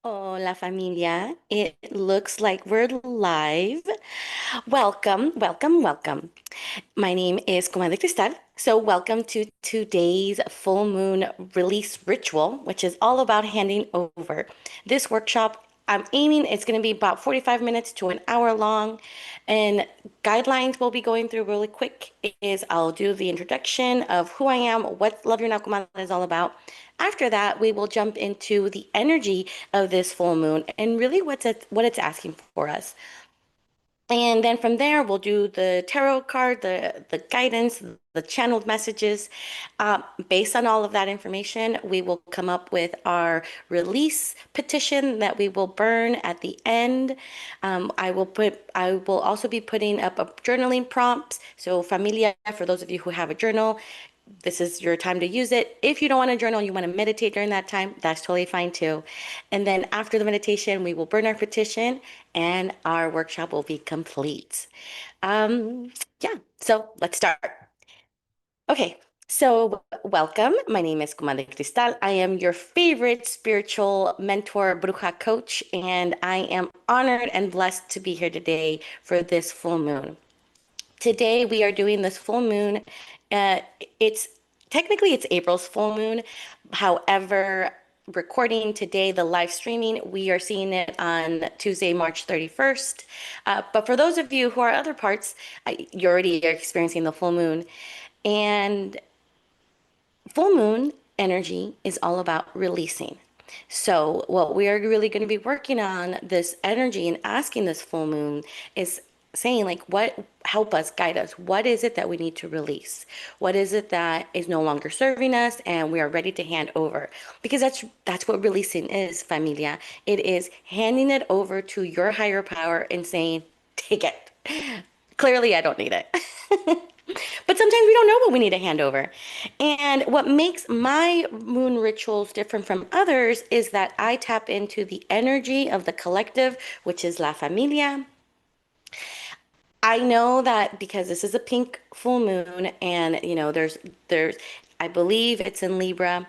Hola Familia. It looks like we're live. Welcome, welcome, welcome. My name is Comadre Cristal. So, welcome to today's full moon release ritual, which is all about handing over. This workshop, I'm aiming it's going to be about 45 minutes to an hour long. And guidelines we'll be going through really quick is I'll do the introduction of who I am, what Love Your Now Comadre is all about. After that, we will jump into the energy of this full moon and really what it's asking for us. And then from there, we'll do the tarot card, the guidance, the channeled messages. Based on all of that information, we will come up with our release petition that we will burn at the end. I will also be putting up a journaling prompts. So familia, for those of you who have a journal, this is your time to use it. If you don't want to journal, you want to meditate during that time, that's totally fine too. And then after the meditation, we will burn our petition and our workshop will be complete. Um, yeah, so let's start. Okay, so welcome. My name is Comadre Cristal. I am your favorite spiritual mentor, bruja coach, and I am honored and blessed to be here today for this full moon. Today we are doing this full moon. Uh, it's technically it's April's full moon. However, recording today, the live streaming, we are seeing it on Tuesday, March 31st. But for those of you who are other parts, you already are experiencing the full moon. And full moon energy is all about releasing. So, what we are really going to be working on this energy and asking this full moon is saying, like, what help us, guide us? What is it that we need to release? What is it that is no longer serving us and we are ready to hand over? Because that's what releasing is, familia. It is handing it over to your higher power and saying, take it. Clearly, I don't need it. But sometimes we don't know what we need to hand over. And what makes my moon rituals different from others is that I tap into the energy of the collective, which is La Familia. I know that because this is a pink full moon and there's I believe it's in Libra.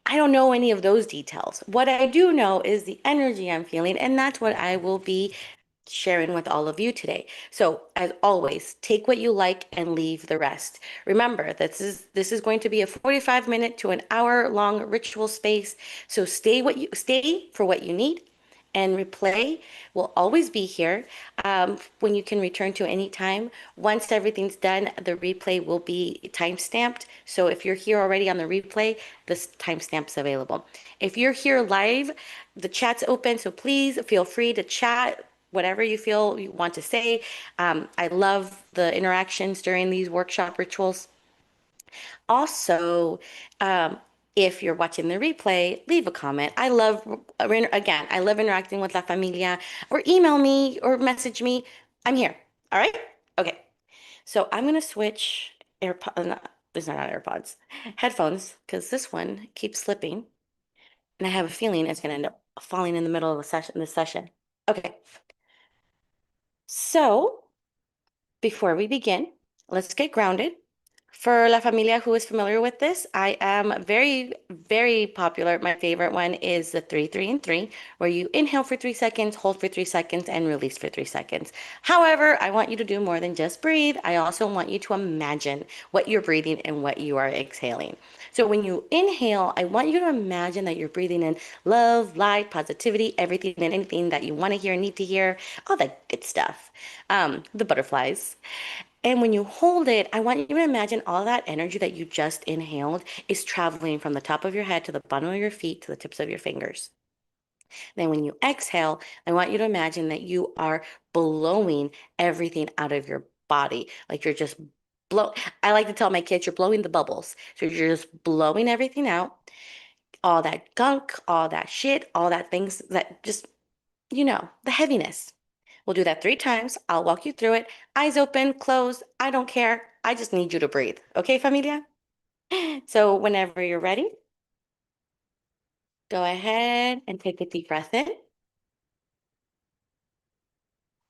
I don't know any of those details. What I do know is the energy I'm feeling, and that's what I will be sharing with all of you today. So, as always, take what you like and leave the rest. Remember, this is going to be a 45-minute to an hour long ritual space. So stay for what you need. And replay will always be here when you can return to any time. Once everything's done, the replay will be time stamped. So if you're here already on the replay, this timestamp's available. If you're here live, the chat's open, so please feel free to chat whatever you feel you want to say. I love the interactions during these workshop rituals. Also, um, if you're watching the replay, leave a comment. Again, I love interacting with La Familia, or email me or message me. I'm here. All right? Okay. So I'm going to switch AirPods. These are not AirPods, headphones, because this one keeps slipping. And I have a feeling it's going to end up falling in the middle of this session. Okay. So before we begin, let's get grounded. For La Familia who is familiar with this, I am very, very popular. My favorite one is the 3, 3, and 3, where you inhale for 3 seconds, hold for 3 seconds, and release for 3 seconds. However, I want you to do more than just breathe. I also want you to imagine what you're breathing and what you are exhaling. So when you inhale, I want you to imagine that you're breathing in love, light, positivity, everything and anything that you want to hear, need to hear, all that good stuff. The butterflies. And when you hold it, I want you to imagine all that energy that you just inhaled is traveling from the top of your head to the bottom of your feet to the tips of your fingers. Then when you exhale, I want you to imagine that you are blowing everything out of your body. Like you're just blow. I like to tell my kids, you're blowing the bubbles. So you're just blowing everything out, all that gunk, all that shit, all that things that just, the heaviness. We'll do that 3 times. I'll walk you through it. Eyes open, closed. I don't care. I just need you to breathe. Okay, familia? So whenever you're ready, go ahead and take a deep breath in.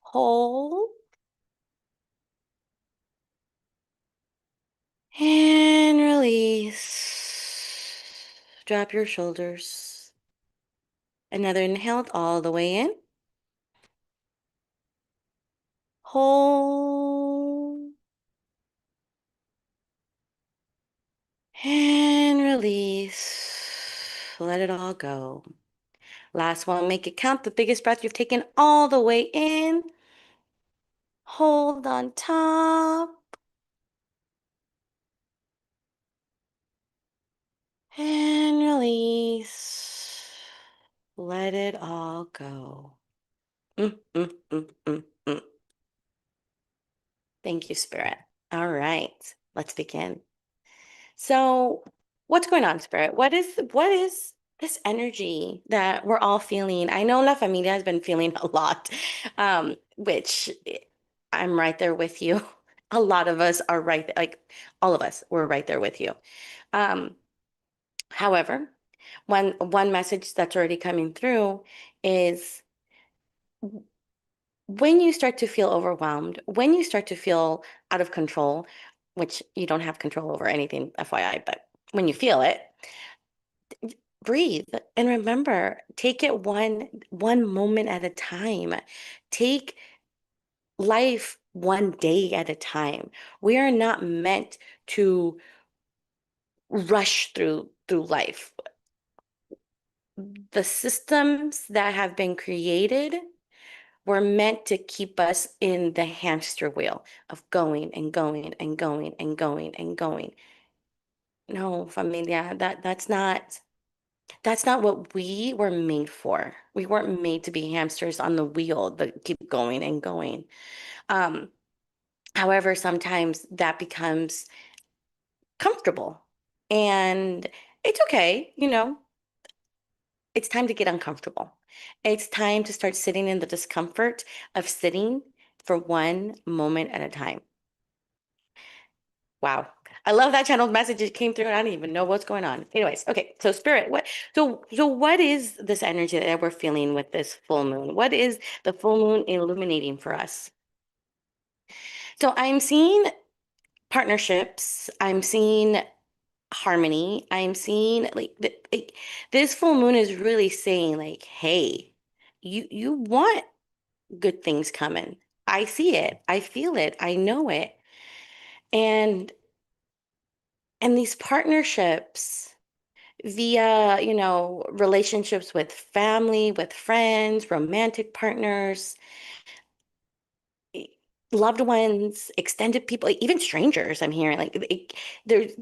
Hold and release. Drop your shoulders. Another inhale all the way in. Hold and release. Let it all go. Last one, make it count. The biggest breath you've taken all the way in. Hold on top and release. Let it all go. Mm, mm, mm, mm, mm. Thank you, Spirit. All right, let's begin. So, what's going on, Spirit? What is this energy that we're all feeling? I know La Familia has been feeling a lot, which I'm right there with you. A lot of us are right, like all of us, we're right there with you. Um, However, one message that's already coming through is when you start to feel overwhelmed, when you start to feel out of control, which you don't have control over anything, FYI, but when you feel it, breathe and remember, take it one moment at a time. Take life one day at a time. We are not meant to rush through life. The systems that have been created were meant to keep us in the hamster wheel of going and going and going and going and going. No, familia, that's not what we were made for. We weren't made to be hamsters on the wheel that keep going and going. Um, However, sometimes that becomes comfortable. And it's okay, it's time to get uncomfortable. It's time to start sitting in the discomfort of sitting for one moment at a time. Wow. I love that channeled message. It came through and I don't even know what's going on. Anyways, okay. So spirit, what is this energy that we're feeling with this full moon? What is the full moon illuminating for us? So I'm seeing partnerships. I'm seeing harmony. I'm seeing like this full moon is really saying like, hey, you want good things coming. I see it. I feel it. I know it. And these partnerships via, relationships with family, with friends, romantic partners, e- loved ones, extended people, even strangers, I'm hearing like there's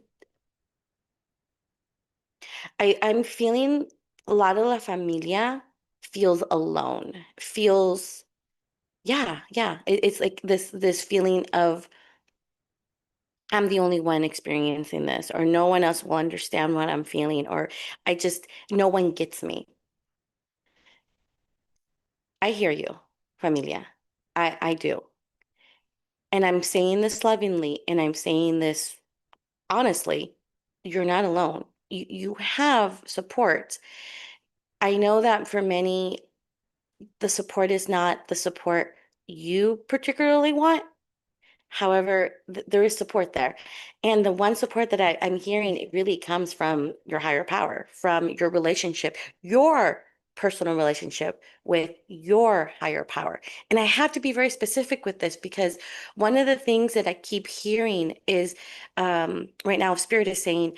I'm feeling a lot of La Familia feels alone, feels yeah. It's like this feeling of I'm the only one experiencing this, or no one else will understand what I'm feeling, or no one gets me. I hear you, familia. I do. And I'm saying this lovingly, and I'm saying this honestly. You're not alone. You have support. I know that for many, the support is not the support you particularly want. However, there is support there. And the one support that I'm hearing, it really comes from your higher power, from your relationship, your personal relationship with your higher power. And I have to be very specific with this because one of the things that I keep hearing is right now, Spirit is saying,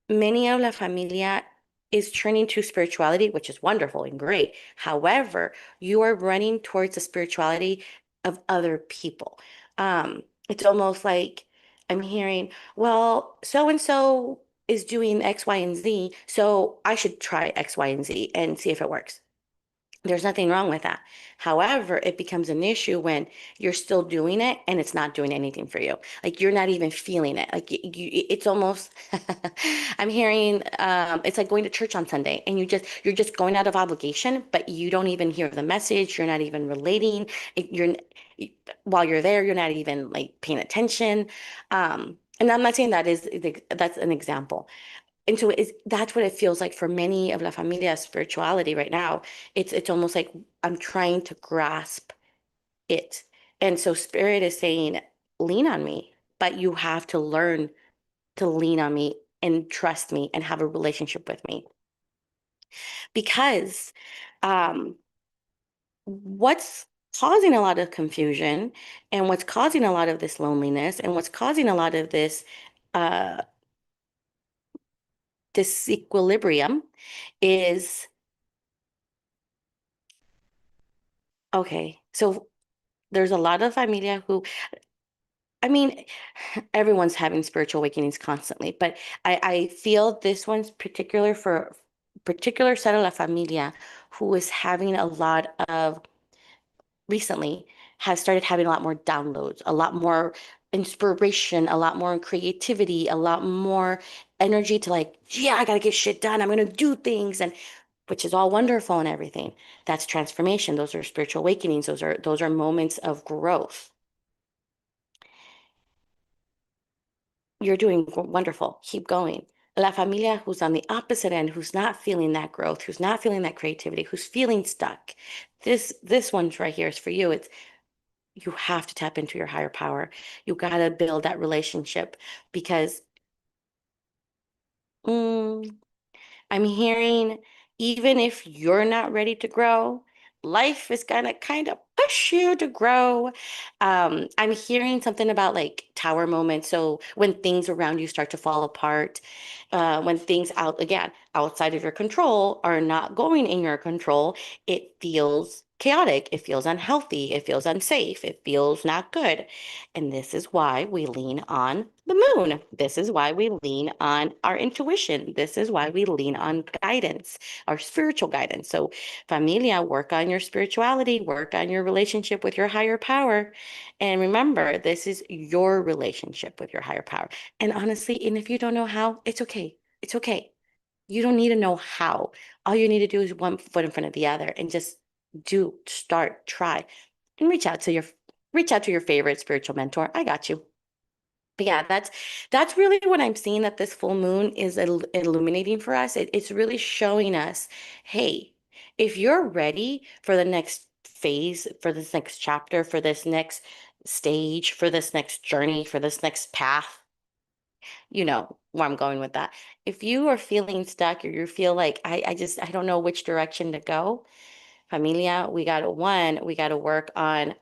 many of La Familia is turning to spirituality, which is wonderful and great. However, you are running towards the spirituality of other people. It's almost like I'm hearing, well, so and so is doing X, Y, and Z, so I should try X, Y, and Z and see if it works. There's nothing wrong with that. However, it becomes an issue when you're still doing it and it's not doing anything for you. Like you're not even feeling it. Like it's almost, I'm hearing, it's like going to church on Sunday and you're just going out of obligation, but you don't even hear the message. You're not even relating. You're, while you're there, you're not even like paying attention. And I'm not saying that's an example. And so that's what it feels like for many of La Familia's spirituality right now. It's almost like I'm trying to grasp it. And so Spirit is saying, lean on me, but you have to learn to lean on me and trust me and have a relationship with me. because um, what's causing a lot of confusion and what's causing a lot of this loneliness and what's causing a lot of this uh, disequilibrium is okay. So there's a lot of familia who, I mean, everyone's having spiritual awakenings constantly, but I feel this one's particular for particular set of la familia who is having a lot of recently has started having a lot more downloads, a lot more inspiration, a lot more creativity, a lot more energy to like, yeah, I gotta get shit done. I'm gonna do things and which is all wonderful and everything. That's transformation. Those are spiritual awakenings. Those are moments of growth. You're doing wonderful. Keep going. La familia who's on the opposite end, who's not feeling that growth, who's not feeling that creativity, who's feeling stuck. This one's right here is for you. It's you have to tap into your higher power. You got to build that relationship because mm, I'm hearing even if you're not ready to grow, life is gonna kind of push you to grow. I'm hearing something about like tower moments. So when things around you start to fall apart, when things outside of your control are not going in your control, it feels chaotic, it feels unhealthy, it feels unsafe, it feels not good. And this is why we lean on the moon. This is why we lean on our intuition. This is why we lean on guidance, our spiritual guidance. So, familia, work on your spirituality, work on your relationship with your higher power. And remember, this is your relationship with your higher power. And honestly, and if you don't know how, it's okay. It's okay. You don't need to know how. All you need to do is one foot in front of the other and just start, try, and reach out to your favorite spiritual mentor. I got you. But yeah, that's really what I'm seeing that this full moon is illuminating for us. It's really showing us, hey, if you're ready for the next phase, for this next chapter, for this next stage, for this next journey, for this next path, you know where I'm going with that. If you are feeling stuck or you feel like I don't know which direction to go, familia, we got to work on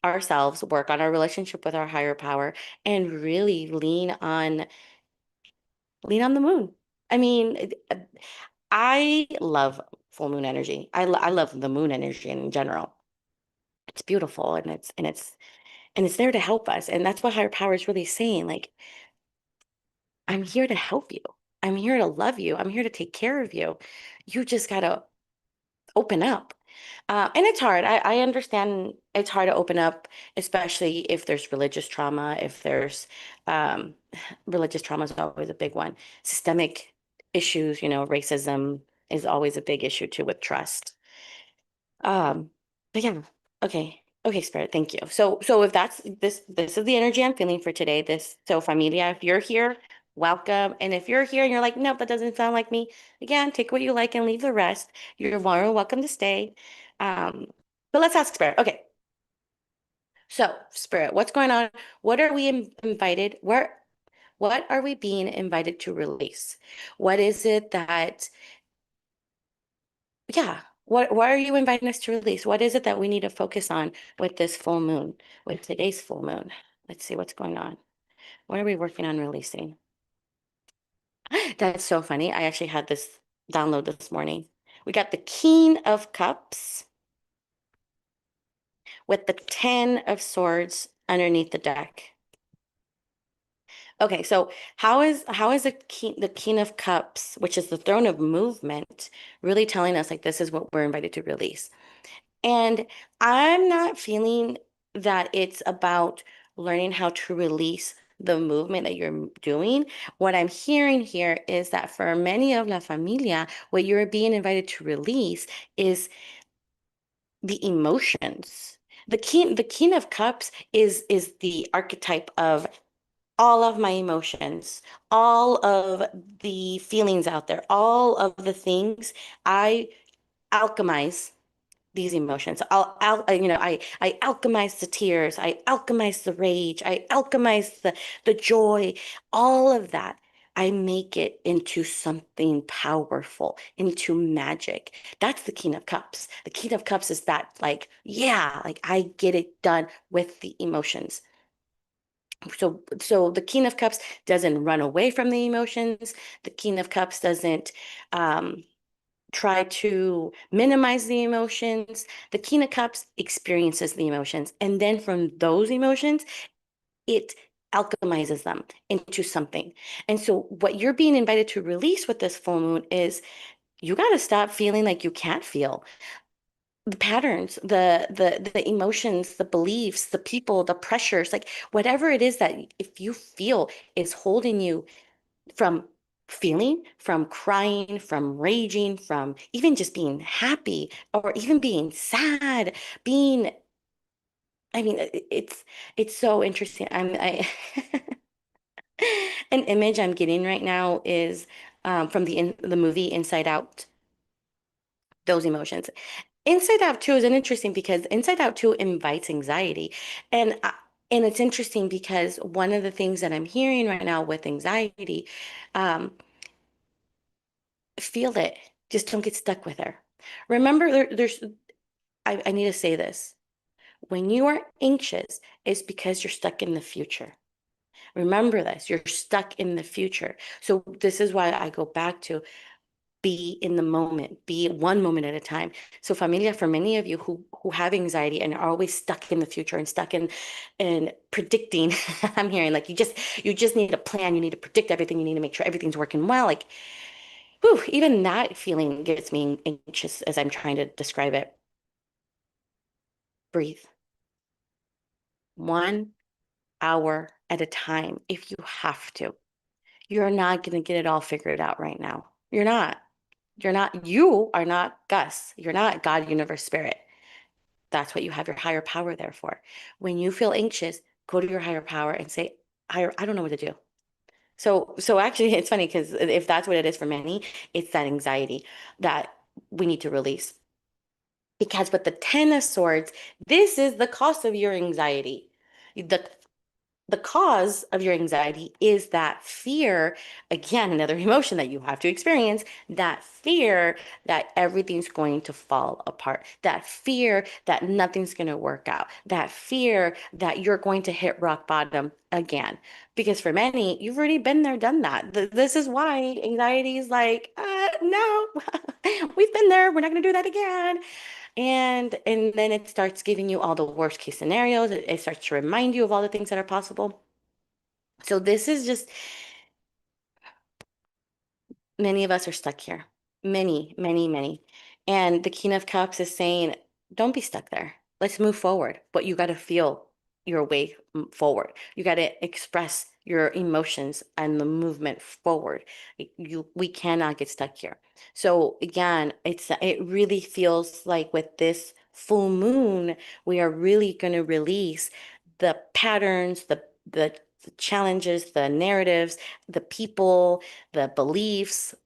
ourselves, work on our relationship with our higher power, and really lean on the moon. I mean, I love full moon energy. I love the moon energy in general. It's beautiful and it's there to help us. And that's what higher power is really saying. Like, I'm here to help you. I'm here to love you. I'm here to take care of you. You just gotta open up. And it's hard. I understand it's hard to open up, especially if there's religious trauma, if there's um, religious trauma is always a big one. Systemic issues, racism is always a big issue too with trust. But yeah, okay. Okay, Spirit, thank you. So if that's this is the energy I'm feeling for today. So familia, if you're here, welcome. And if you're here and you're like, nope, that doesn't sound like me, again, take what you like and leave the rest. You're more than welcome to stay. Um, but let's ask Spirit. Okay, so Spirit, what's going on? What are we invited? What are we being invited to release? What is it that yeah. What are you inviting us to release? What is it that we need to focus on with this full moon, with today's full moon? Let's see what's going on. What are we working on releasing? That's so funny. I actually had this download this morning. We got the King of Cups with the Ten of Swords underneath the deck. Okay, so how is the King of Cups, which is the throne of movement, really telling us like this is what we're invited to release? And I'm not feeling that it's about learning how to release the movement that you're doing. What I'm hearing here is that for many of La Familia, what you're being invited to release is the emotions. The King of Cups is the archetype of all of my emotions, all of the feelings out there, all of the things I alchemize these emotions. I alchemize the tears, I alchemize the rage, I alchemize the joy, all of that. I make it into something powerful, into magic. That's the King of Cups. The King of Cups is that, like, yeah, like I get it done with the emotions. So the King of Cups doesn't run away from the emotions. The King of Cups doesn't um, try to minimize the emotions. The King of Cups experiences the emotions. And then from those emotions, it alchemizes them into something. And so what you're being invited to release with this full moon is you got to stop feeling like you can't feel the patterns, the emotions, the beliefs, the people, the pressures, like whatever it is that if you feel is holding you from feeling, from crying, from raging, from even just being happy or even being sad, being, I mean, it's so interesting. An image I'm getting right now is from the movie Inside Out, those emotions. Inside Out 2 is an interesting because Inside Out 2 invites anxiety. And and it's interesting because one of the things that I'm hearing right now with anxiety, um, feel it. Just don't get stuck with her. Remember, I need to say this. When you are anxious, it's because you're stuck in the future. Remember this, you're stuck in the future. So this is why I go back to be in the moment, be one moment at a time. So familia, for many of you who have anxiety and are always stuck in the future and stuck in predicting, I'm hearing like you just need a plan, you need to predict everything, you need to make sure everything's working well. Like, whew, even that feeling gets me anxious as I'm trying to describe it. Breathe 1 hour at a time if you have to. You're not going to get it all figured out right now. You're not. You are not Gus. You're not God, universe, spirit. That's what you have your higher power there for. When you feel anxious, go to your higher power and say, I don't know what to do. So actually, it's funny because if that's what it is for many, it's that anxiety that we need to release. Because with the Ten of Swords, this is the cost of your anxiety. The the cause of your anxiety is that fear, again, another emotion that you have to experience, that fear that everything's going to fall apart, that fear that nothing's going to work out, that fear that you're going to hit rock bottom again. Because for many, you've already been there, done that. This is why anxiety is like, no, we've been there. We're not going to do that again. And then it starts giving you all the worst case scenarios. It starts to remind you of all the things that are possible. So this is just many of us are stuck here. Many, many, many. And the King of Cups is saying, don't be stuck there. Let's move forward. But you got to feel your way forward. You got to express your emotions and the movement forward. We cannot get stuck here. So again, it really feels like with this full moon, we are really going to release the patterns, the challenges, the narratives, the people, the beliefs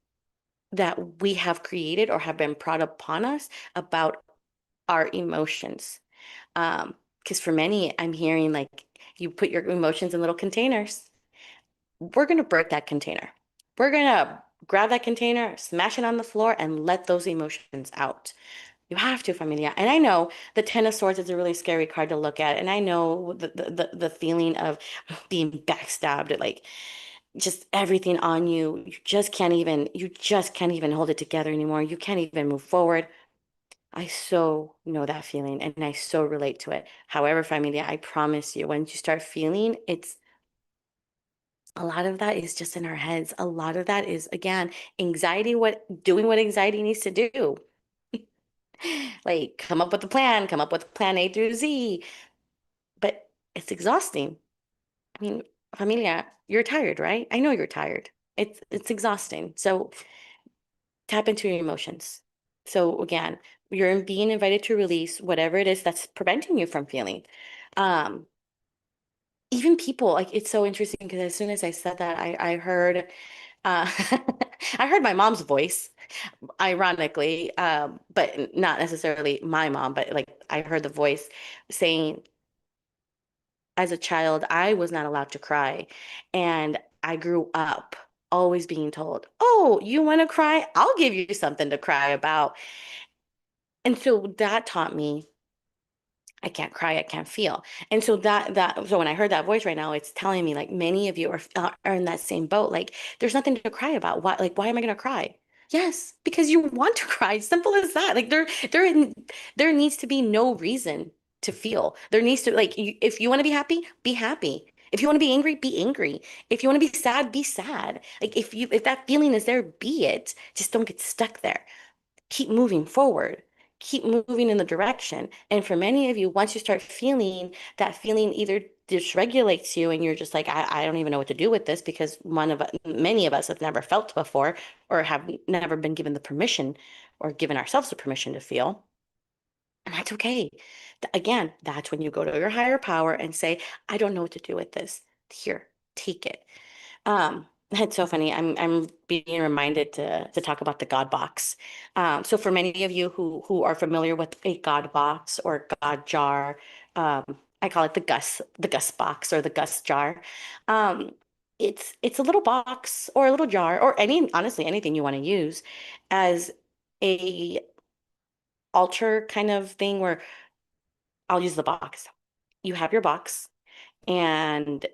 that we have created or have been brought upon us about our emotions. Because for many, I'm hearing like you put your emotions in little containers. We're going to break that container. We're going to grab that container, smash it on the floor, and let those emotions out. You have to, familia. And I know the Ten of Swords is a really scary card to look at. And I know the feeling of being backstabbed, like just everything on you. You just can't even hold it together anymore. You can't even move forward. I so know that feeling and I so relate to it. However, familia, I promise you, once you start feeling, it's a lot of that is just in our heads. A lot of that is, again, anxiety, doing what anxiety needs to do. Like come up with plan A through Z. But it's exhausting. I mean, familia, you're tired, right? I know you're tired. It's exhausting. So tap into your emotions. So again, you're being invited to release whatever it is that's preventing you from feeling. Um, Even people, like it's so interesting because as soon as I said that, I heard I heard my mom's voice, ironically, but not necessarily my mom, but like I heard the voice saying, as a child, I was not allowed to cry. And I grew up always being told, oh, you want to cry? I'll give you something to cry about. And so that taught me I can't cry, I can't feel. And so so when I heard that voice right now, it's telling me like many of you are in that same boat. Like there's nothing to cry about. Why am I gonna cry? Yes, because you want to cry. Simple as that. Like there needs to be no reason to feel. There needs to if you want to be happy, be happy. If you want to be angry, be angry. If you want to be sad, be sad. Like if that feeling is there, be it. Just don't get stuck there. Keep moving forward, keep moving in the direction. And for many of you, once you start feeling that feeling either dysregulates you and you're just like, I don't even know what to do with this because many of us have never felt before or have never been given the permission or given ourselves the permission to feel. And that's okay. Again, that's when you go to your higher power and say, I don't know what to do with this. Here, take it. It's so funny. I'm being reminded to talk about the God box. So for many of you who are familiar with a God box or God jar, um, I call it the Gus box or the Gus jar. Um, it's a little box or a little jar or honestly anything you want to use as a altar kind of thing where I'll use the box. You have your box and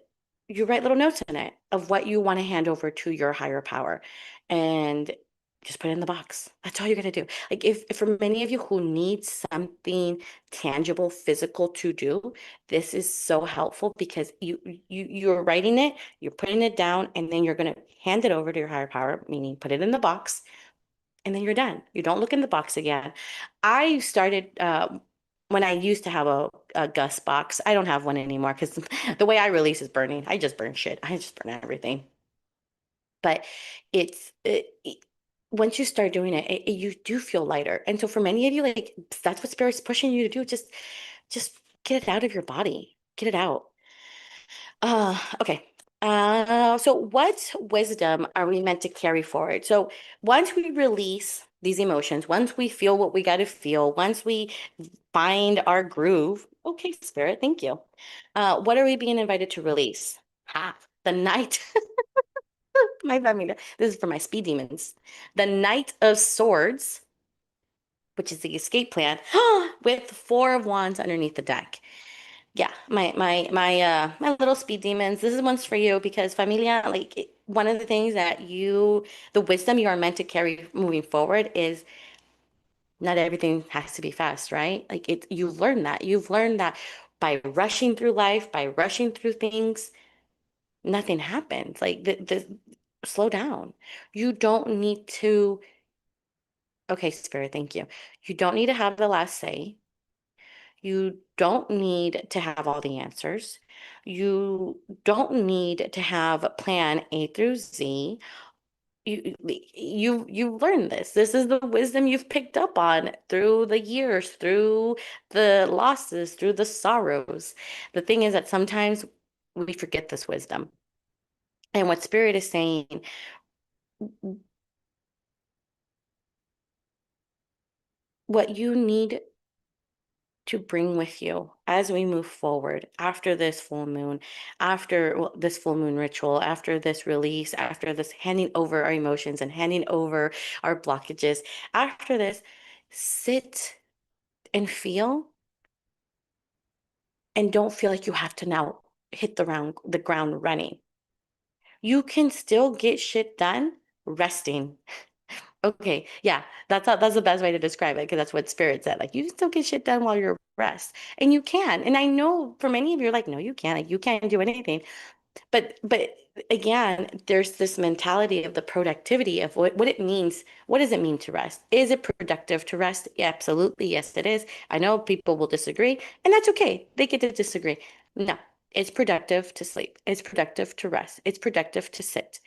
you write little notes in it of what you want to hand over to your higher power and just put it in the box. That's all you got to do. Like if for many of you who need something tangible, physical to do, this is so helpful because you're writing it, you're putting it down, and then you're going to hand it over to your higher power, meaning put it in the box, and then you're done. You don't look in the box again. I started when I used to have a Gus box. I don't have one anymore because the way I release is burning. I just burn shit. I just burn everything. But once you start doing it, you do feel lighter. And so for many of you, like that's what spirit's pushing you to do. Just get it out of your body. Get it out. Okay. So what wisdom are we meant to carry forward? So once we release these emotions, once we feel what we got to feel, once we find our groove, okay, spirit, thank you. What are we being invited to release? Ha, the night. I mean, this is for my speed demons. The Knight of Swords, which is the escape plan, with four of wands underneath the deck. Yeah, my little speed demons. This is one's for you because familia, one of the things that the wisdom you are meant to carry moving forward is not everything has to be fast, right? You've learned that by rushing through life, by rushing through things, nothing happens. The slow down. You don't need to, okay, Spirit, thank you. You don't need to have the last say. You don't need to have all the answers. You don't need to have plan A through Z. You learned this. This is the wisdom you've picked up on through the years, through the losses, through the sorrows. The thing is that sometimes we forget this wisdom. And what Spirit is saying, what you need to bring with you as we move forward after this full moon, after this full moon ritual, after this release, after this handing over our emotions and handing over our blockages, after this, sit and feel and don't feel like you have to now hit the ground running. You can still get shit done resting. Okay, yeah, that's the best way to describe it because that's what Spirit said. Like you can still get shit done while you're rest, and you can. And I know for many of you, are like, no, you can't. Like, you can't do anything. But again, there's this mentality of the productivity of what it means. What does it mean to rest? Is it productive to rest? Yeah, absolutely, yes, it is. I know people will disagree, and that's okay. They get to disagree. No, it's productive to sleep. It's productive to rest. It's productive to sit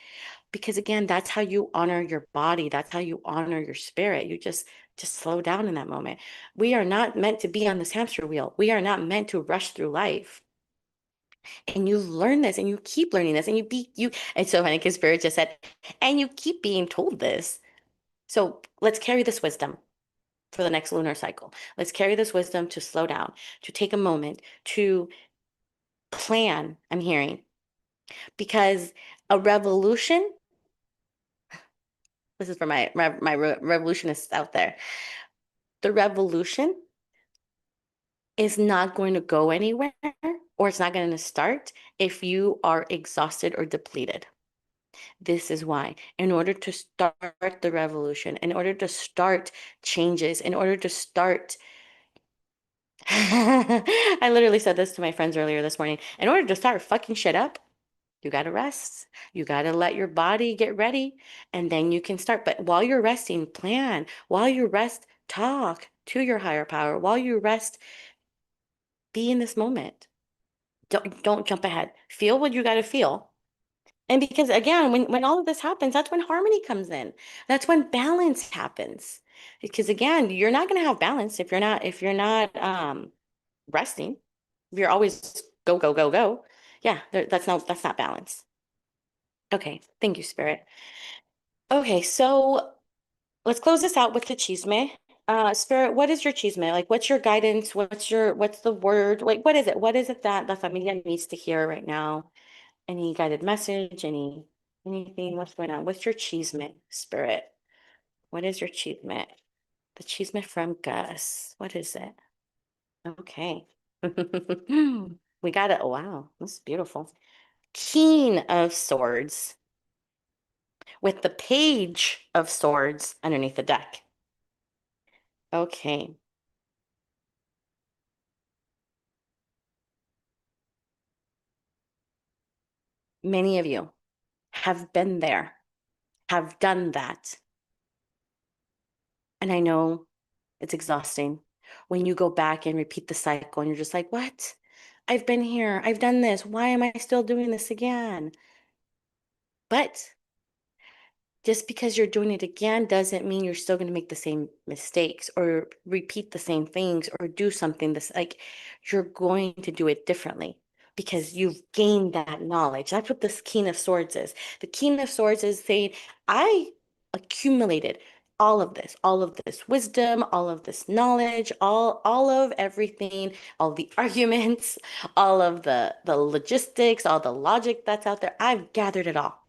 because again, that's how you honor your body. That's how you honor your spirit. You just slow down in that moment. We are not meant to be on this hamster wheel. We are not meant to rush through life. And you learn this and you keep learning this and it's so funny because spirit just said, and you keep being told this. So let's carry this wisdom for the next lunar cycle. Let's carry this wisdom to slow down, to take a moment, to plan, I'm hearing, because a revolution This is for my revolutionists out there. The revolution is not going to go anywhere or it's not going to start if you are exhausted or depleted. This is why, in order to start the revolution, in order to start changes, in order to start, I literally said this to my friends earlier this morning. In order to start fucking shit up, you got to rest. You got to let your body get ready, and then you can start. But while you're resting, plan. While you rest, talk to your higher power. While you rest, be in this moment. Don't jump ahead. Feel what you got to feel. And because again, when all of this happens, that's when harmony comes in. That's when balance happens. Because again, you're not going to have balance if you're not resting. If you're always go go go go. Yeah, that's not balance. Okay, thank you, Spirit. Okay, so let's close this out with the chisme. Spirit, what is your chisme? Like, what's your guidance? What's the word? Like, what is it? What is it that La Familia needs to hear right now? Any guided message? Anything? What's going on? What's your chisme, Spirit? What is your chisme? The chisme from Gus. What is it? Okay. We got it. Wow, this is beautiful. King of Swords with the Page of Swords underneath the deck. Okay. Many of you have been there, have done that. And I know it's exhausting when you go back and repeat the cycle and you're just like, what? I've been here. I've done this. Why am I still doing this again? But just because you're doing it again doesn't mean you're still going to make the same mistakes or repeat the same things or do something that's like you're going to do it differently because you've gained that knowledge. That's what this King of Swords is. The King of Swords is saying, I accumulated all of this wisdom, all of this knowledge, all of everything, all the arguments, all of the logistics, all the logic that's out there. I've gathered it all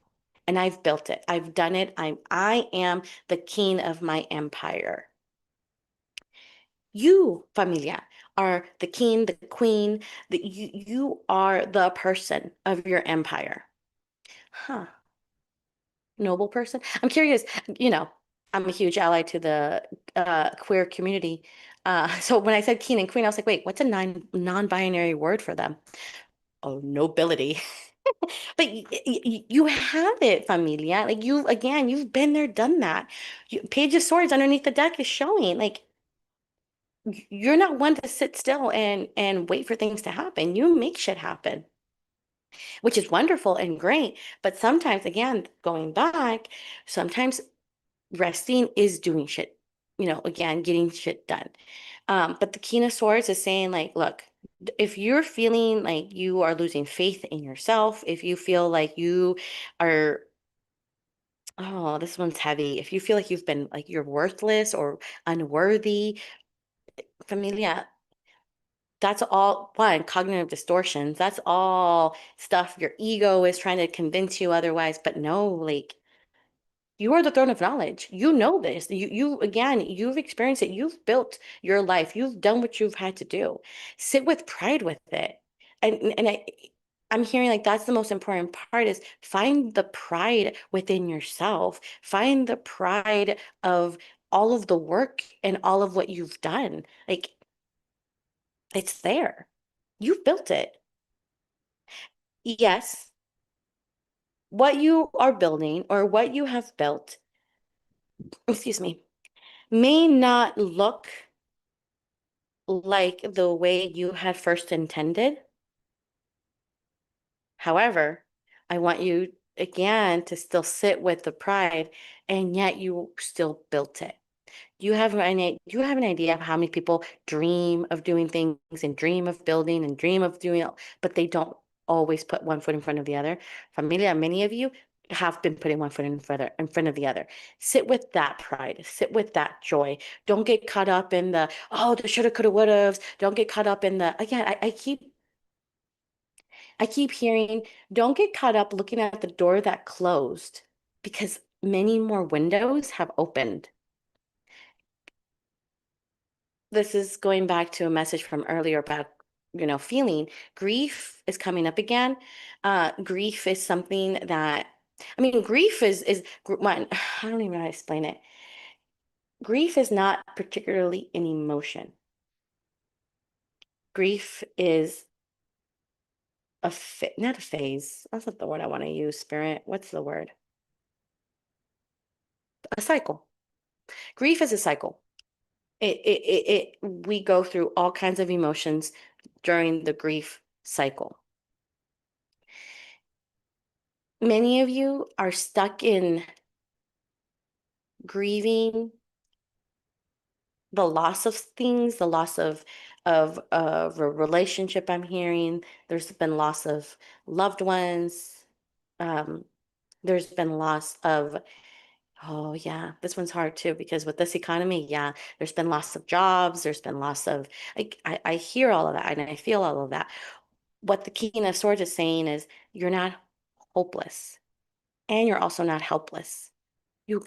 and I've built it. I've done it. I am the king of my empire. You, familia, are the king, the queen, you are the person of your empire. Huh. Noble person. I'm curious, you know, I'm a huge ally to the queer community. So when I said king and queen, I was like, wait, what's a non-binary word for them? Oh, nobility. But you have it, familia. Like you, again, you've been there, done that. Page of Swords underneath the deck is showing like you're not one to sit still and wait for things to happen. You make shit happen, which is wonderful and great. But sometimes, again, going back, sometimes resting is doing shit. Again, getting shit done. But the King of Swords is saying like, look, if you're feeling like you are losing faith in yourself, if you feel like you are oh, this one's heavy. If you feel like you've been like you're worthless or unworthy, familia, that's all one, cognitive distortions. That's all stuff your ego is trying to convince you otherwise. But no, like you are the throne of knowledge. You know this. You again, you've experienced it. You've built your life. You've done what you've had to do. Sit with pride with it. I'm hearing like that's the most important part is find the pride within yourself. Find the pride of all of the work and all of what you've done. Like it's there. You've built it. Yes, what you are building or what you have built, excuse me, may not look like the way you had first intended. However, I want you again to still sit with the pride, and yet you still built it. Do you have an idea of how many people dream of doing things and dream of building and dream of doing it, but they don't always put one foot in front of the other? Familia, many of you have been putting one foot in front of the other. Sit with that pride, sit with that joy. Don't get caught up in the shoulda, coulda, woulda. Don't get caught up in again, I keep hearing, don't get caught up looking at the door that closed because many more windows have opened. This is going back to a message from earlier about, feeling grief is coming up again. Grief is something that, I mean, grief one, I don't even know how to explain it. Grief is not particularly an emotion. Grief is not a phase. That's not the word I want to use, spirit. What's the word? A cycle. Grief is a cycle. We go through all kinds of emotions during the grief cycle. Many of you are stuck in grieving the loss of things, the loss of a relationship. I'm hearing there's been loss of loved ones. Um, there's been loss of, oh yeah, this one's hard too because with this economy, yeah, there's been loss of jobs. There's been loss of, I hear all of that and I feel all of that. What the King of Swords is saying is you're not hopeless and you're also not helpless. You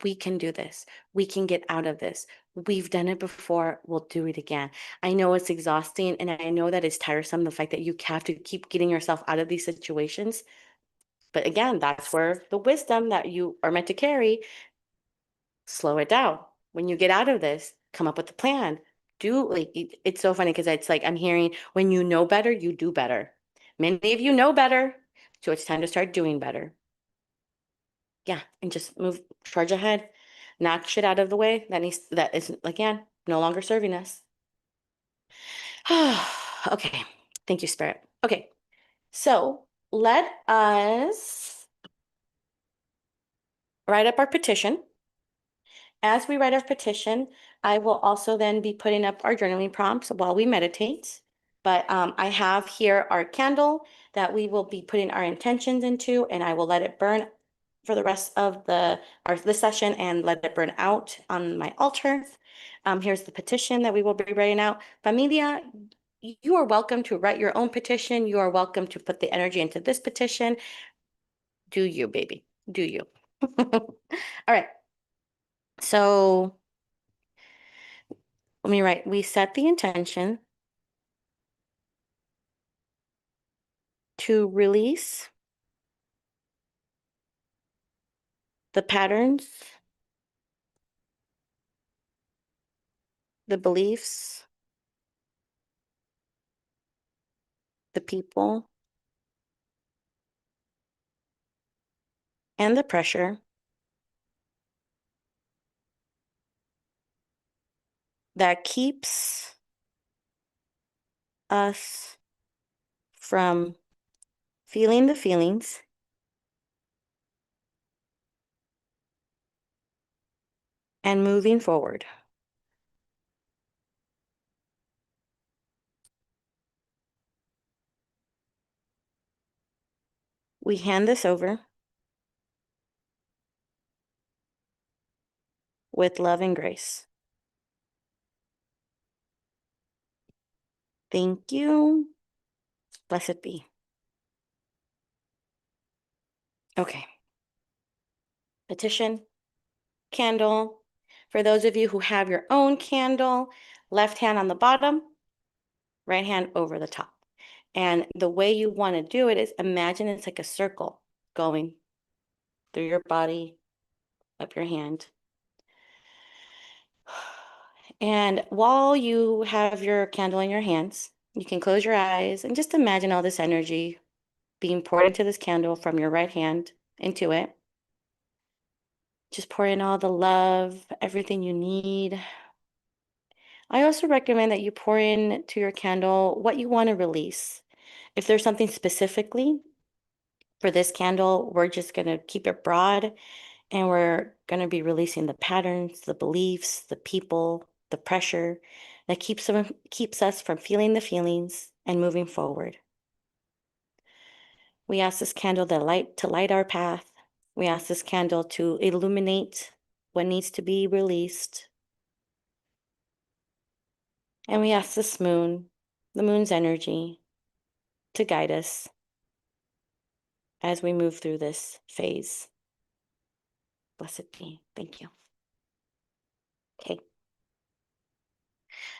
we can do this. We can get out of this. We've done it before. We'll do it again. I know it's exhausting and I know that it's tiresome, the fact that you have to keep getting yourself out of these situations. But again, that's where the wisdom that you are meant to carry, slow it down. When you get out of this, come up with a plan. It's so funny because it's like I'm hearing when you know better, you do better. Many of you know better, so it's time to start doing better. Yeah, and just charge ahead, knock shit out of the way that is again no longer serving us. Okay, thank you, Spirit. Okay, so let us write up our petition. As we write our petition, I will also then be putting up our journaling prompts while we meditate. But I have here our candle that we will be putting our intentions into, and I will let it burn for the rest of this session and let it burn out on my altar. Here's the petition that we will be writing out. Familia, you are welcome to write your own petition. You are welcome to put the energy into this petition. Do you, baby? Do you? All right. So let me write, we set the intention to release the patterns, the beliefs, the people, and the pressure that keeps us from feeling the feelings and moving forward. We hand this over with love and grace. Thank you. Blessed be. Okay. Petition, candle. For those of you who have your own candle, left hand on the bottom, right hand over the top. And the way you want to do it is imagine it's like a circle going through your body, up your hand. And while you have your candle in your hands, you can close your eyes and just imagine all this energy being poured into this candle from your right hand into it. Just pour in all the love, everything you need. I also recommend that you pour in to your candle what you want to release. If there's something specifically for this candle, we're just going to keep it broad and we're going to be releasing the patterns, the beliefs, the people, the pressure that keeps us from feeling the feelings and moving forward. We ask this candle to light our path. We ask this candle to illuminate what needs to be released. And we ask this moon, the moon's energy, to guide us. as we move through this phase. Blessed be. Thank you. Okay.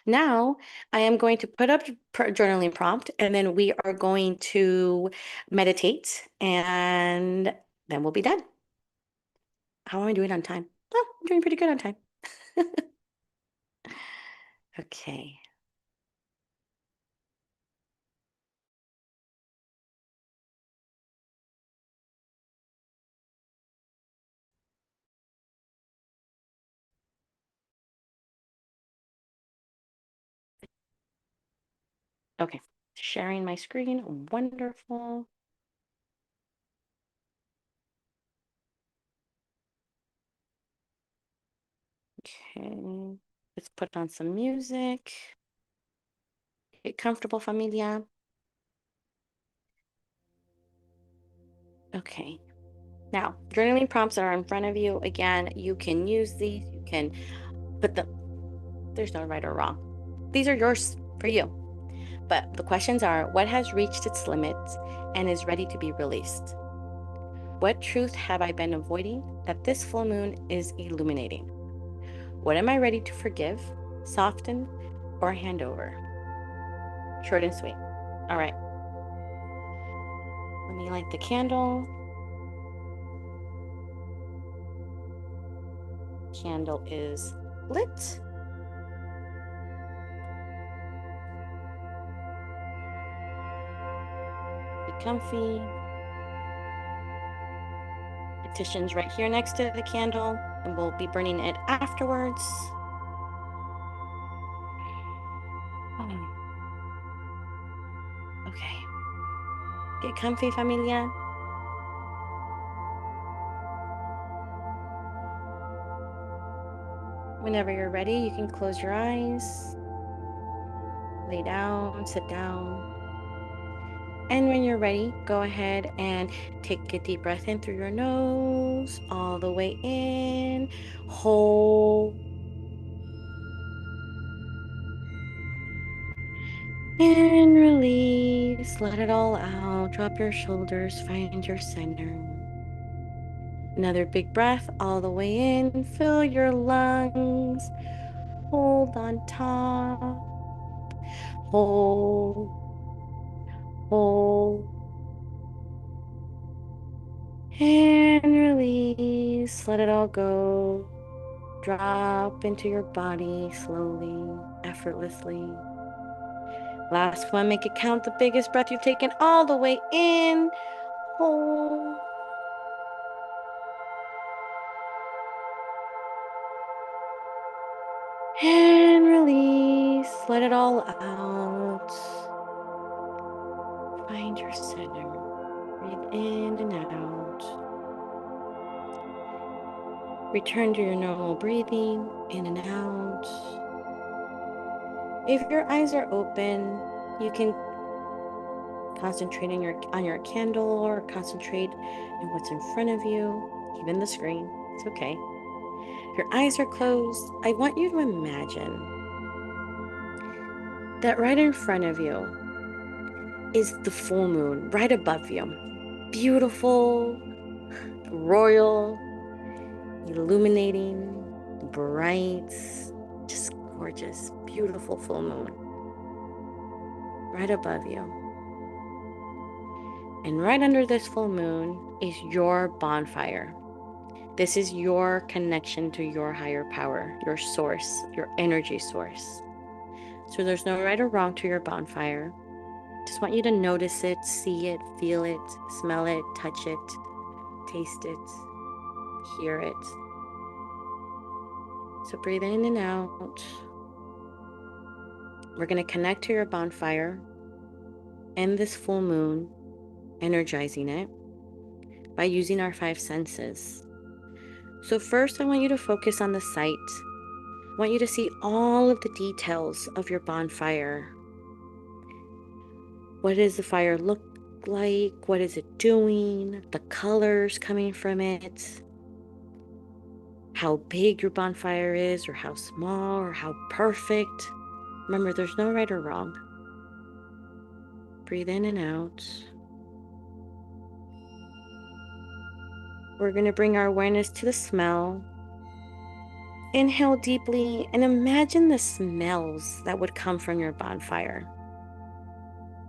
Now I am going to put up journaling prompt, and then we are going to meditate, and then we'll be done. How am I doing on time? Oh, I'm doing pretty good on time. Okay. Okay. Sharing my screen. Wonderful. Okay. Let's put on some music. Get comfortable, familia. Okay. Now, journaling prompts are in front of you. Again, you can use these. You can put them. There's no right or wrong. These are yours for you. But the questions are, what has reached its limits and is ready to be released? What truth have I been avoiding that this full moon is illuminating? What am I ready to forgive, soften, or hand over? Short and sweet. All right. Let me light the candle. Candle is lit. Be comfy. Petition's right here next to the candle, and we'll be burning it afterwards. Okay. Get comfy, familia. Whenever you're ready, you can close your eyes, lay down, sit down. And when you're ready, go ahead and take a deep breath in through your nose, all the way in, hold, and release. Let it all out. Drop your shoulders, find your center. Another big breath all the way in, fill your lungs, hold on top, hold, hold, and release. Let it all go. Drop into your body slowly, effortlessly. Last one, make it count the biggest breath you've taken all the way in. Hold. And release. Let it all out. Find your center. Breathe in and out. Return to your normal breathing, in and out. If your eyes are open, you can concentrate on your candle or concentrate on what's in front of you, even the screen. It's okay. If your eyes are closed, I want you to imagine that right in front of you is the full moon right above you. Beautiful, royal, illuminating, bright, just gorgeous, beautiful full moon right above you. And right under this full moon is your bonfire. This is your connection to your higher power, your source, your energy source. So there's no right or wrong to your bonfire. Just want you to notice it, see it, feel it, smell it, touch it, taste it, hear it. So breathe in and out. We're going to connect to your bonfire and this full moon, energizing it by using our 5 senses. So first, I want you to focus on the sight. I want you to see all of the details of your bonfire. What does the fire look like? What is it doing? The colors coming from it. How big your bonfire is, or how small, or how perfect. Remember, there's no right or wrong. Breathe in and out. We're going to bring our awareness to the smell. Inhale deeply and imagine the smells that would come from your bonfire.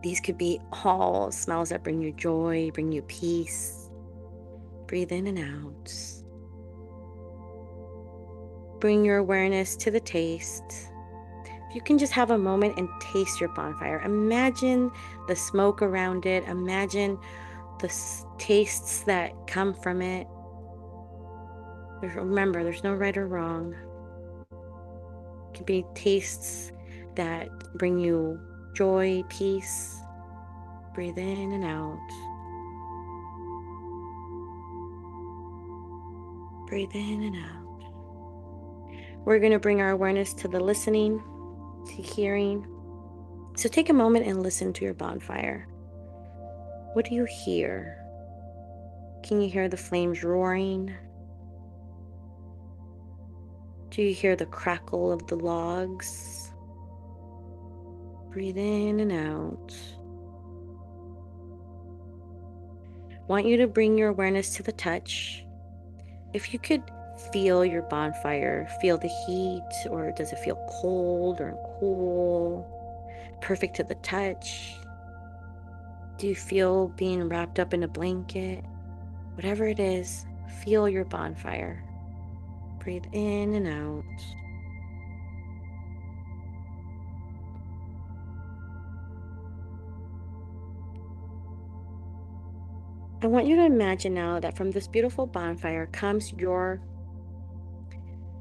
These could be all smells that bring you joy, bring you peace. Breathe in and out. Bring your awareness to the taste. If you can just have a moment and taste your bonfire, imagine the smoke around it. Imagine the tastes that come from it. Remember, there's no right or wrong. It can be tastes that bring you joy, peace. Breathe in and out. Breathe in and out. We're going to bring our awareness to the listening, to hearing. So take a moment and listen to your bonfire. What do you hear? Can you hear the flames roaring? Do you hear the crackle of the logs? Breathe in and out. Want you to bring your awareness to the touch. If you could feel your bonfire, feel the heat, or does it feel cold or cool? Perfect to the touch? Do you feel being wrapped up in a blanket? Whatever it is, feel your bonfire. Breathe in and out. I want you to imagine now that from this beautiful bonfire comes your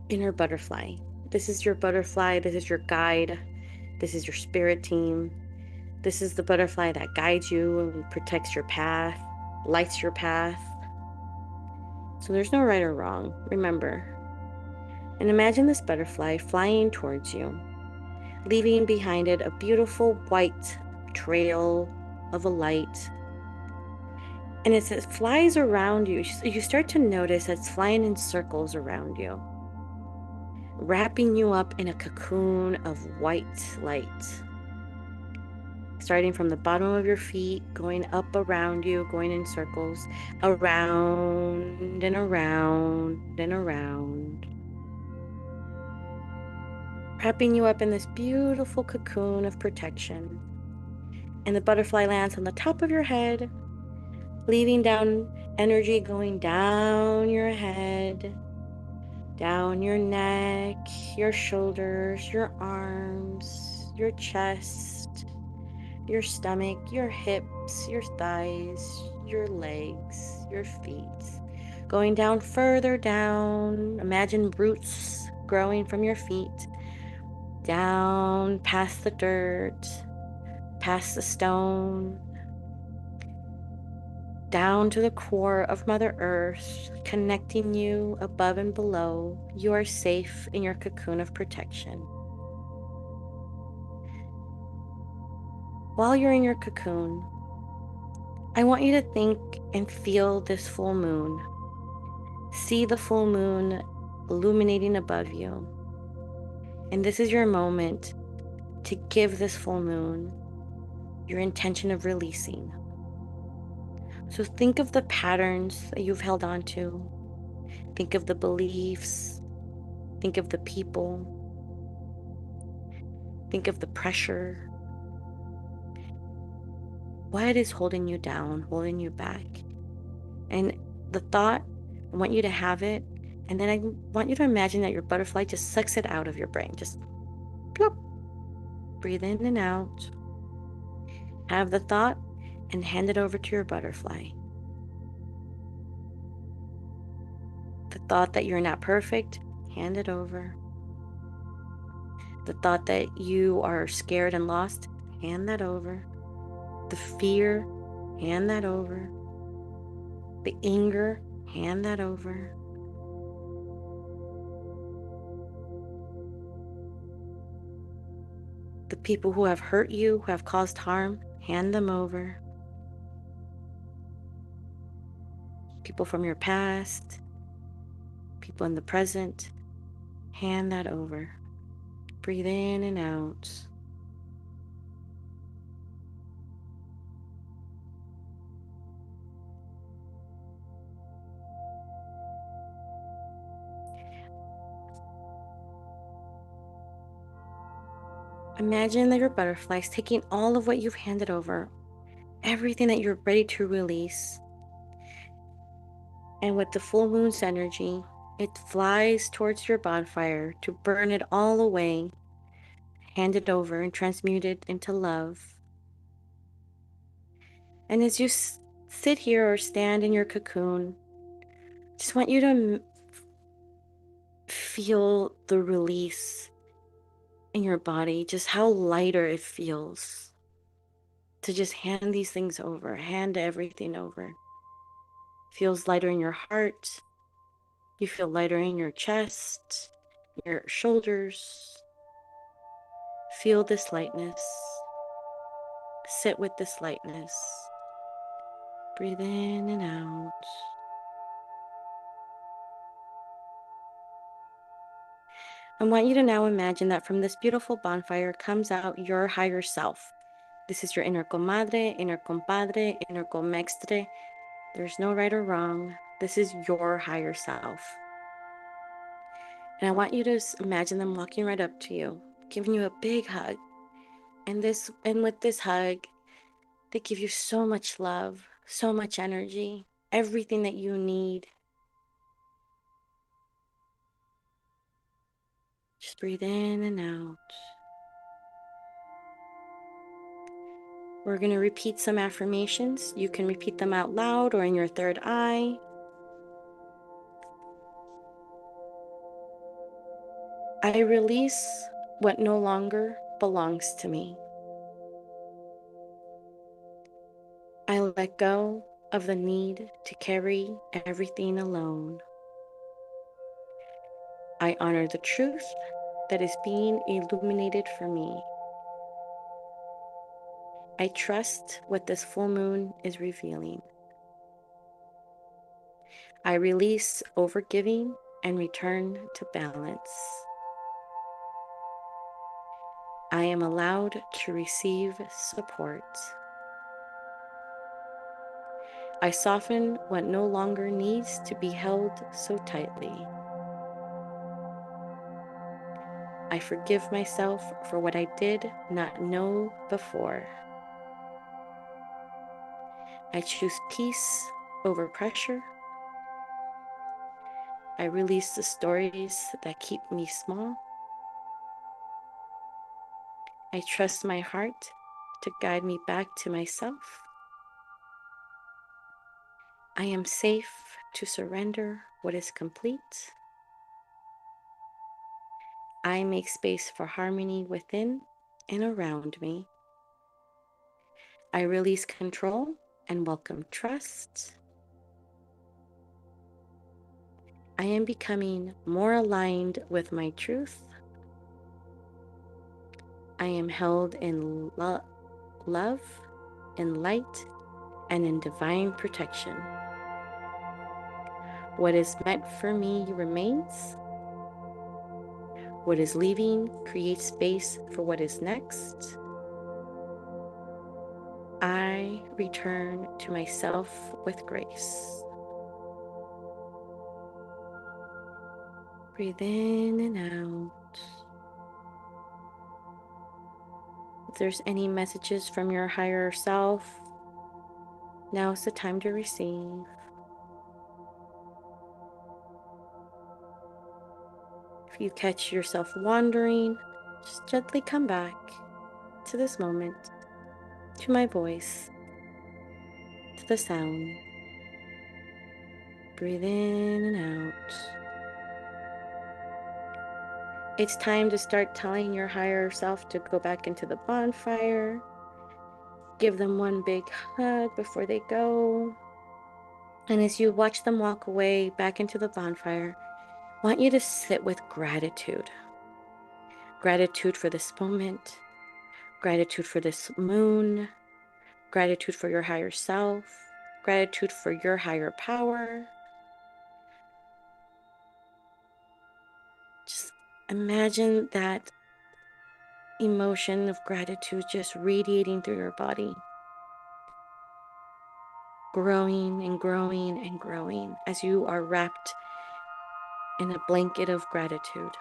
inner butterfly. This is your butterfly. This is your guide. This is your spirit team. This is the butterfly that guides you and protects your path, lights your path. So there's no right or wrong, remember. And imagine this butterfly flying towards you, leaving behind it a beautiful white trail of a light. And as it flies around you, you start to notice it's flying in circles around you, wrapping you up in a cocoon of white light. Starting from the bottom of your feet, going up around you, going in circles, around and around and around. Wrapping you up in this beautiful cocoon of protection. And the butterfly lands on the top of your head, leaving down energy going down your head, down your neck, your shoulders, your arms, your chest, your stomach, your hips, your thighs, your legs, your feet. Going down further down, imagine roots growing from your feet, down past the dirt, past the stone, down to the core of Mother Earth, connecting you above and below. You are safe in your cocoon of protection. While you're in your cocoon, I want you to think and feel this full moon. See the full moon illuminating above you. And this is your moment to give this full moon your intention of releasing. So think of the patterns that you've held on to. Think of the beliefs. Think of the people. Think of the pressure. What is holding you down, holding you back? And the thought, I want you to have it. And then I want you to imagine that your butterfly just sucks it out of your brain. Just plop. Breathe in and out. Have the thought and hand it over to your butterfly. The thought that you're not perfect, hand it over. The thought that you are scared and lost, hand that over. The fear, hand that over. The anger, hand that over. The people who have hurt you, who have caused harm, hand them over. People from your past, people in the present, hand that over. Breathe in and out. Imagine that your butterflies taking all of what you've handed over, everything that you're ready to release. And with the full moon's energy, it flies towards your bonfire to burn it all away, hand it over, and transmute it into love. And as you sit here or stand in your cocoon, just want you to feel the release in your body, just how lighter it feels to just hand these things over, hand everything over. Feels lighter in your heart. You feel lighter in your chest, your shoulders. Feel this lightness. Sit with this lightness. Breathe in and out. I want you to now imagine that from this beautiful bonfire comes out your higher self. This is your inner comadre, inner compadre, inner comextre. There's no right or wrong. This is your higher self. And I want you to imagine them walking right up to you, giving you a big hug. And with this hug, they give you so much love, so much energy, everything that you need. Just breathe in and out. We're going to repeat some affirmations. You can repeat them out loud or in your third eye. I release what no longer belongs to me. I let go of the need to carry everything alone. I honor the truth that is being illuminated for me. I trust what this full moon is revealing. I release overgiving and return to balance. I am allowed to receive support. I soften what no longer needs to be held so tightly. I forgive myself for what I did not know before. I choose peace over pressure. I release the stories that keep me small. I trust my heart to guide me back to myself. I am safe to surrender what is complete. I make space for harmony within and around me. I release control and welcome trust. I am becoming more aligned with my truth. I am held in love, in light, and in divine protection. What is meant for me remains. What is leaving creates space for what is next. I return to myself with grace. Breathe in and out. If there's any messages from your higher self, now is the time to receive. If you catch yourself wandering, just gently come back to this moment, to my voice, to the sound. Breathe in and out. It's time to start telling your higher self to go back into the bonfire. Give them one big hug before they go. And as you watch them walk away back into the bonfire, I want you to sit with gratitude. Gratitude for this moment, gratitude for this moon, gratitude for your higher self, gratitude for your higher power. Just imagine that emotion of gratitude just radiating through your body, growing and growing and growing as you are wrapped in a blanket of gratitude.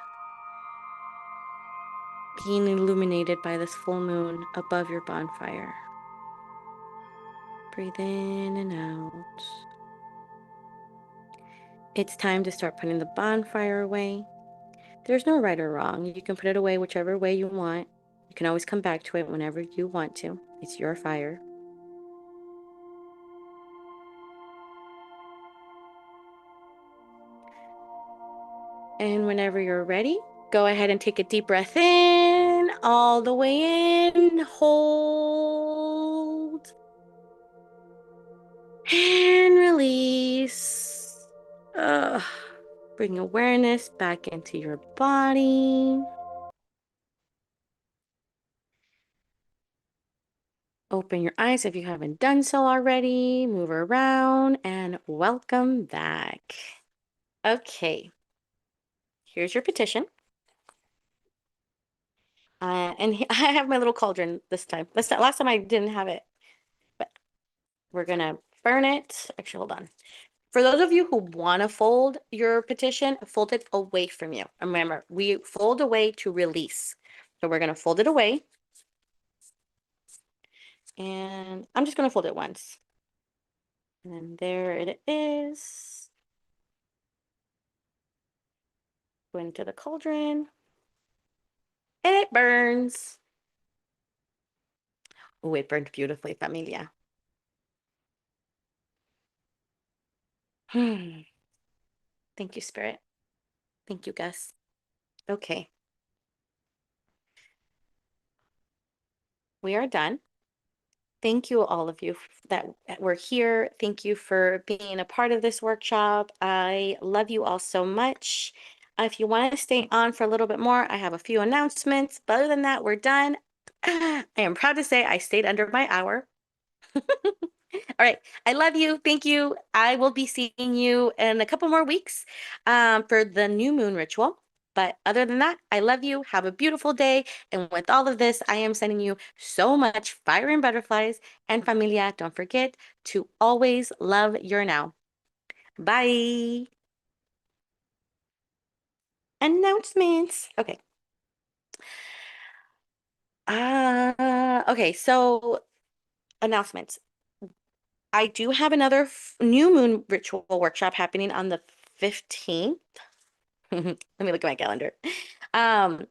being illuminated by this full moon above your bonfire. Breathe in and out. It's time to start putting the bonfire away. There's no right or wrong. You can put it away whichever way you want. You can always come back to it whenever you want to. It's your fire. And whenever you're ready, go ahead and take a deep breath in, all the way in, hold, and release. Bring awareness back into your body. Open your eyes if you haven't done so already. Move around and welcome back. Okay, here's your petition. I have my little cauldron this time. Last time I didn't have it, but we're gonna burn it. Actually, hold on. For those of you who want to fold your petition, fold it away from you. And remember, we fold away to release. So we're gonna fold it away. And I'm just gonna fold it once. And then there it is. Go into the cauldron. And it burns. Oh, it burned beautifully, familia. Thank you, Spirit. Thank you, Gus. Okay, we are done. Thank you, all of you that were here. Thank you for being a part of this workshop. I love you all so much. If you want to stay on for a little bit more, I have a few announcements. But other than that, we're done. I am proud to say I stayed under my hour. All right. I love you. Thank you. I will be seeing you in a couple more weeks for the new moon ritual. But other than that, I love you. Have a beautiful day. And with all of this, I am sending you so much fire and butterflies. And familia, don't forget to always love your now. Bye. Announcements. Okay. Okay. So announcements. I do have another new moon ritual workshop happening on the 15th. Let me look at my calendar. Um,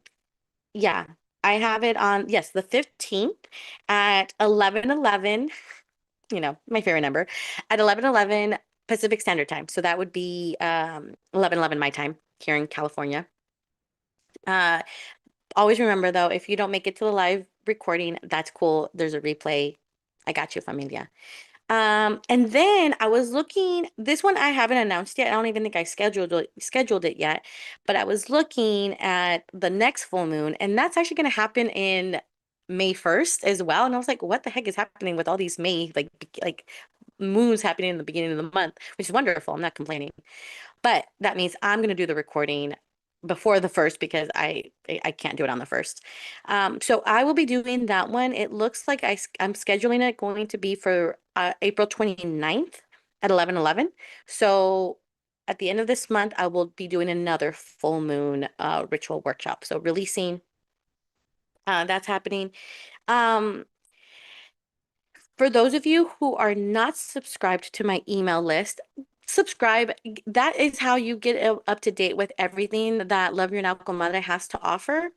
yeah, I have it on, yes, the 15th at 11:11, my favorite number, at 11:11 Pacific Standard Time. So that would be 11:11 my time here in California. Uh, Always remember though, if you don't make it to the live recording, that's cool. There's a replay. I got you, familia. And then I was looking, this one I haven't announced yet. I don't even think I scheduled it yet, but I was looking at the next full moon, and that's actually going to happen in May 1st as well. And I was like, what the heck is happening with all these May like moons happening in the beginning of the month, which is wonderful. I'm not complaining. But that means I'm going to do the recording before the first because I can't do it on the first. So I will be doing that one. It looks like I'm scheduling it going to be for April 29th at 11:11. So at the end of this month, I will be doing another full moon ritual workshop. So releasing that's happening. Um, for those of you who are not subscribed to my email list, subscribe. That is how you get up to date with everything that Love Your Now Comadre has to offer.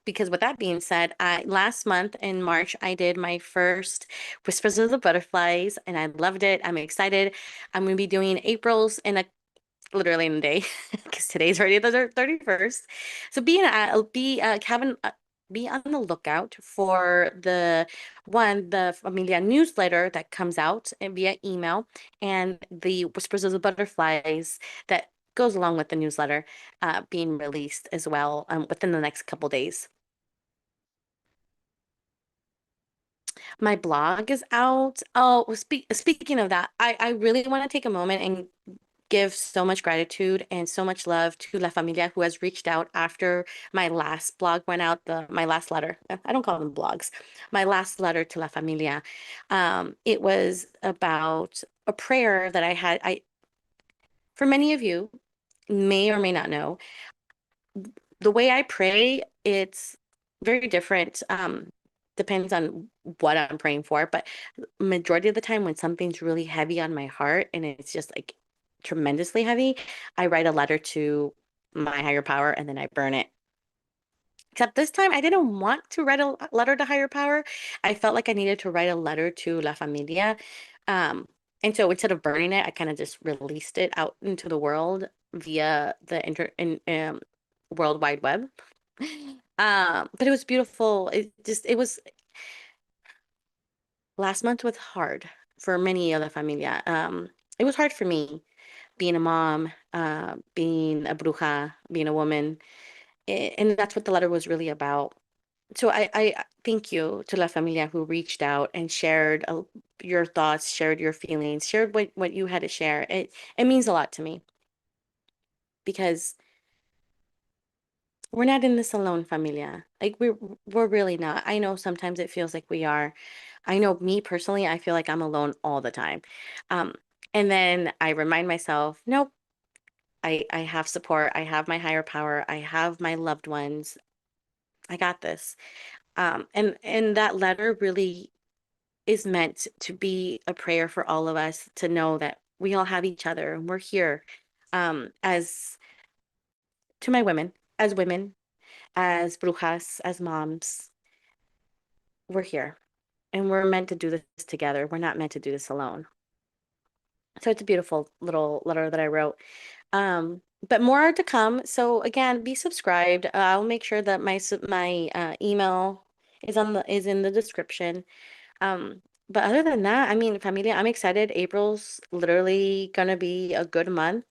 Because with that being said, last month in March, I did my first Whispers of the Butterflies, and I loved it. I'm excited. I'm going to be doing April's in a literally in a day because today's already the 31st. So be on the lookout for the Familia newsletter that comes out and via email, and the Whispers of the Butterflies that goes along with the newsletter being released as well within the next couple days. My blog is out. Oh, speaking of that, I really want to take a moment and give so much gratitude and so much love to La Familia who has reached out after my last blog went out, my last letter. I don't call them blogs. My last letter to La Familia. It was about a prayer that I had. For many of you may or may not know, the way I pray, it's very different. Depends on what I'm praying for, but majority of the time when something's really heavy on my heart and it's just like tremendously heavy, I write a letter to my higher power and then I burn it. Except this time I didn't want to write a letter to higher power. I felt like I needed to write a letter to La Familia. Um, and so instead of burning it, I kind of just released it out into the world via the World Wide Web. But it was beautiful. It was last month was hard for many of the familia. It was hard for me being a mom, being a bruja, being a woman. And that's what the letter was really about. So I thank you to La Familia who reached out and shared your thoughts, shared your feelings, shared what you had to share. It means a lot to me because we're not in this alone, Familia. Like we're really not. I know sometimes it feels like we are. I know me personally, I feel like I'm alone all the time. Um, and then I remind myself, nope, I have support. I have my higher power. I have my loved ones. I got this. And that letter really is meant to be a prayer for all of us to know that we all have each other and we're here. As to my women, as brujas, as moms, we're here and we're meant to do this together. We're not meant to do this alone. So it's a beautiful little letter that I wrote. But more are to come. So again, be subscribed. I'll make sure that my email is in the description. But other than that, I mean, familia, I'm excited. April's literally gonna be a good month.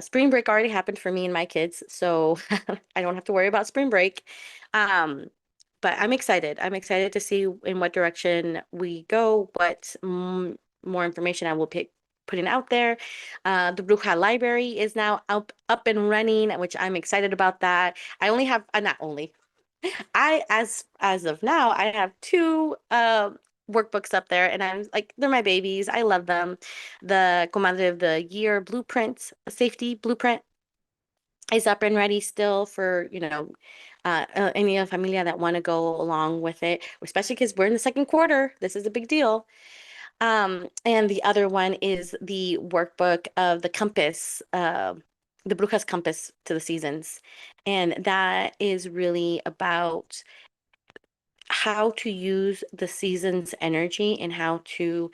Spring break already happened for me and my kids, so I don't have to worry about spring break. Um, but I'm excited. I'm excited to see in what direction we go, what more information I will pick putting out there. The Bruja Library is now up and running, which I'm excited about that. I only have not only as of now, I have two workbooks up there, and I'm like, they're my babies. I love them. The Comadre of the Year blueprint, safety blueprint is up and ready still for, any of familia that want to go along with it, especially because we're in the second quarter. This is a big deal. And the other one is the workbook of the Brujas Compass to the Seasons. And that is really about how to use the season's energy and how to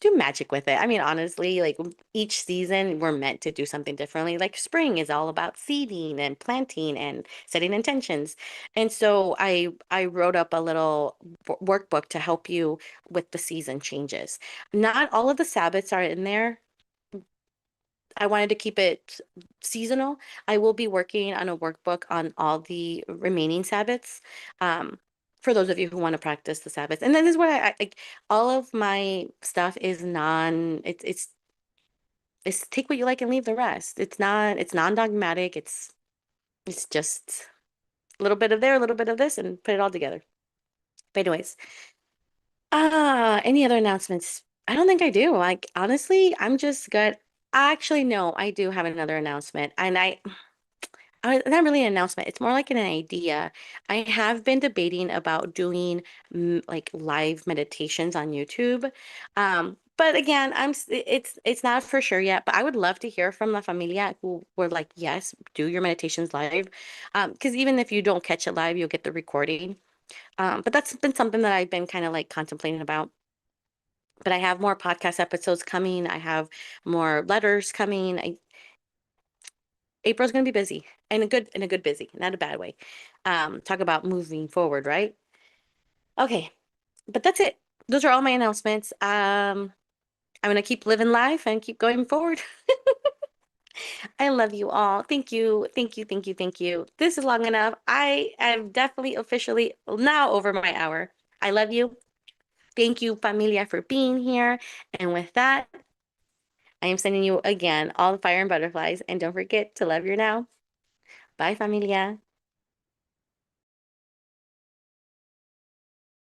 do magic with it. I mean, honestly, like each season, we're meant to do something differently. Like spring is all about seeding and planting and setting intentions. And so I wrote up a little workbook to help you with the season changes. Not all of the Sabbaths are in there. I wanted to keep it seasonal. I will be working on a workbook on all the remaining Sabbaths. For those of you who want to practice the Sabbath. And then this is what I like all of my stuff is it's take what you like and leave the rest. It's non-dogmatic. It's just a little bit of there, a little bit of this, and put it all together. But anyways, any other announcements? I don't think I do. Like honestly, I'm just good. Actually, no, I do have another announcement. And not really an announcement. It's more like an idea. I have been debating about doing like live meditations on YouTube. But again, it's not for sure yet, but I would love to hear from La Familia who were like, yes, do your meditations live. Because even if you don't catch it live, you'll get the recording. But that's been something that I've been kind of like contemplating about. But I have more podcast episodes coming. I have more letters coming. April's gonna be busy and a good busy, not a bad way. Talk about moving forward, right? Okay, but that's it. Those are all my announcements. I'm gonna keep living life and keep going forward. I love you all. Thank you, thank you, thank you, thank you. This is long enough. I am definitely officially now over my hour. I love you. Thank you, familia, for being here. And with that, I am sending you again all the fire and butterflies. And don't forget to love your now. Bye, familia.